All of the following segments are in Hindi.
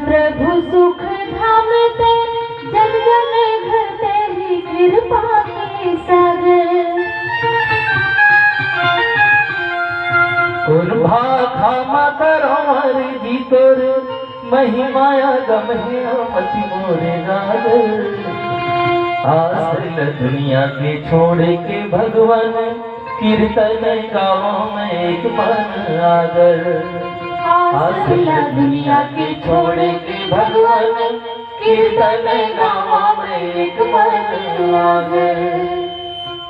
प्रभु सुख धाम ते जन जन घर तेरी कृपा के सागर। कुर्भा खामा करो जी तोर महिमाया गमहे मति मोरे गागर। आसल दुनिया के छोड़ के भगवान कीर्तन गाँव में एक मन आगर। आसल दुनिया के छोड़ के भगवान कीर्तन गाँव में एक मन आगर।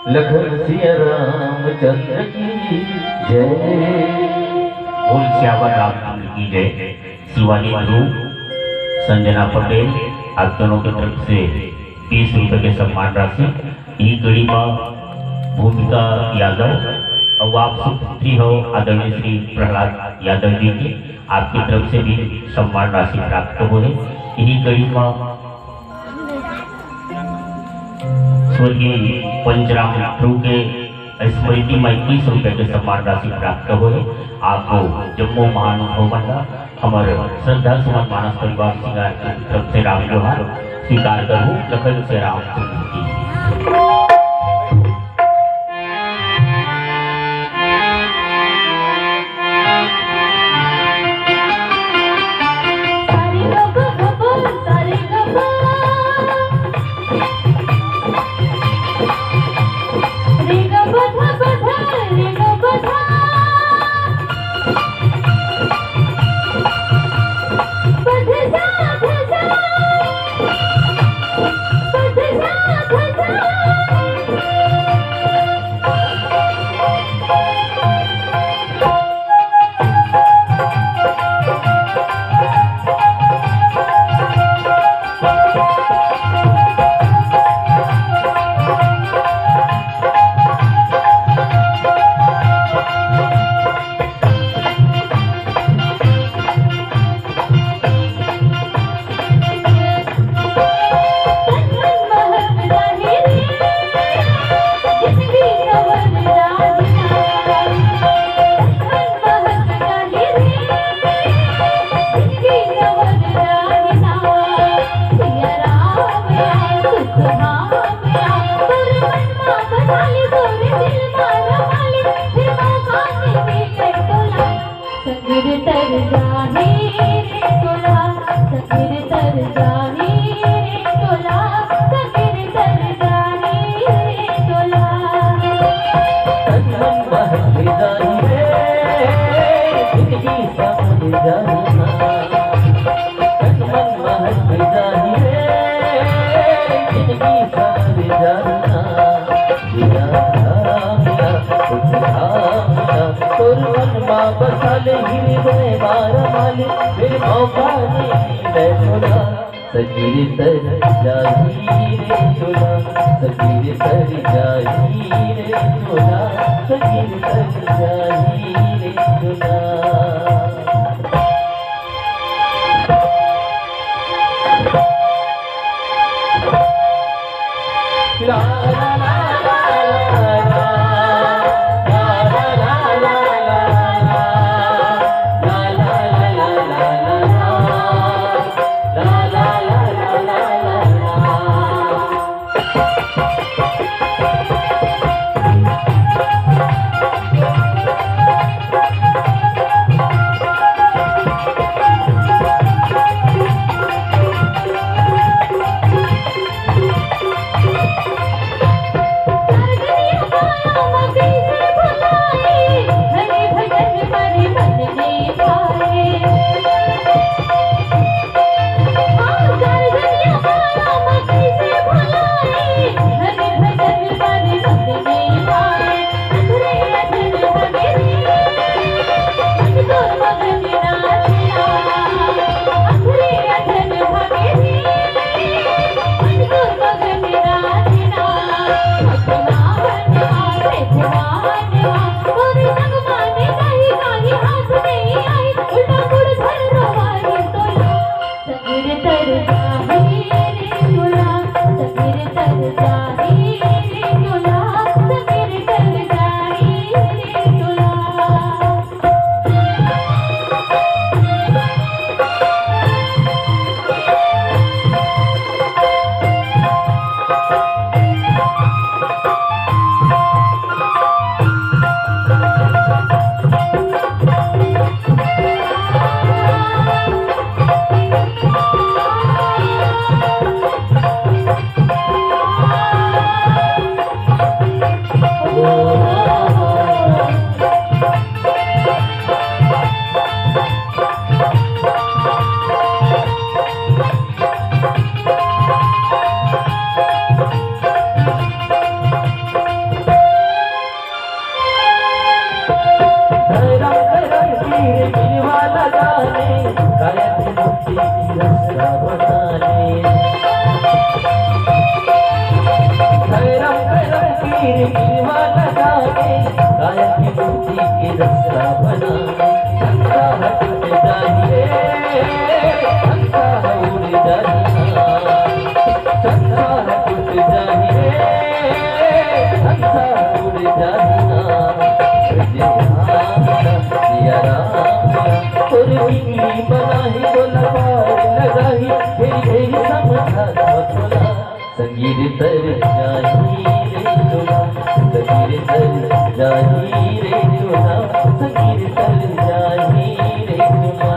लखन सिया रामचंद्र की जय। बोल श्यावर रामचंद्र की जय। शिवानी गुरु संजना पटेल आप दोनों की तरफ से 20 रुपए के सम्मान राशि। ई कड़ी में भूमिका यादव और आप सुपुत्री हो आदरणीय श्री प्रहलाद यादव जी की आपकी तरफ से भी सम्मान राशि प्राप्त हो है। यही कड़ी में स्वर्गीय पंचराम ध्रुव के स्मृति में 21 रुपए के सम्मान राशि प्राप्त हो है। आपको जम्मू महानुभव मंडल हमारे श्रद्धा सुमन मानस परिवार सिंगार की तरफ से राम जोहार स्वीकार करूँ। लखन से रामचंद्र की सगीर तर जाही रे चोला, सगीर तर जाही रे चोला, सगीर तर जाही रे चोला। ला ला ला गिर गिरवा लगा के गाय की बुद्धि के रास्ता बना शंका हट जाइए शंका उड़ जाइए शंका हट जाइए शंका उड़ जाइए सिया राम और बिगड़ी बनाई तो लगाई फिर समझा थोड़ा संगीत तर जाही रे चोला संगीत तर जाही रे चोला संगीत तर जाही रे चोला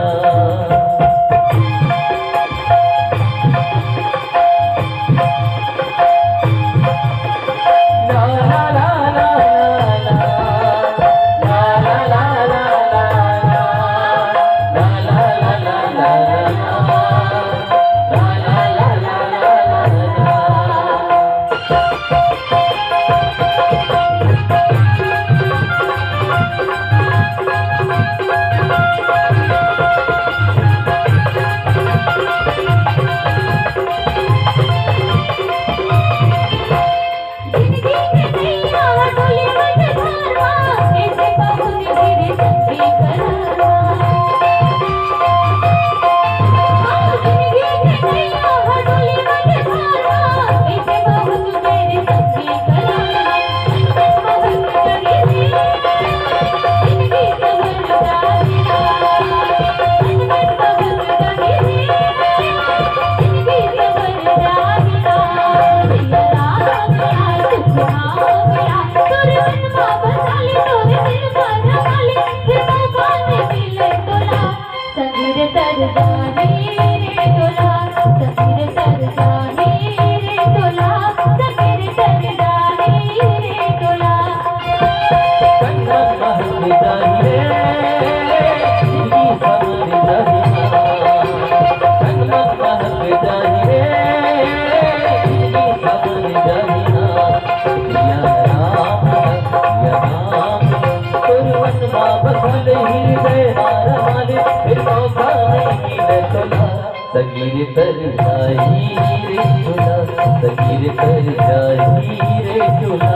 सगीर तर जाही रे चोला सगीर तर जाही रे चोला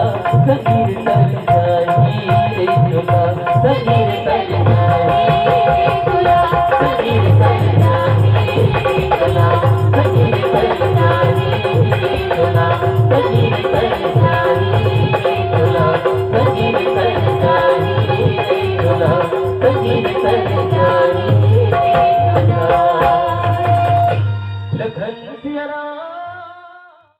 सगीर तर जाही रे चोला सगीर तर जाही रे चोला सगीर तर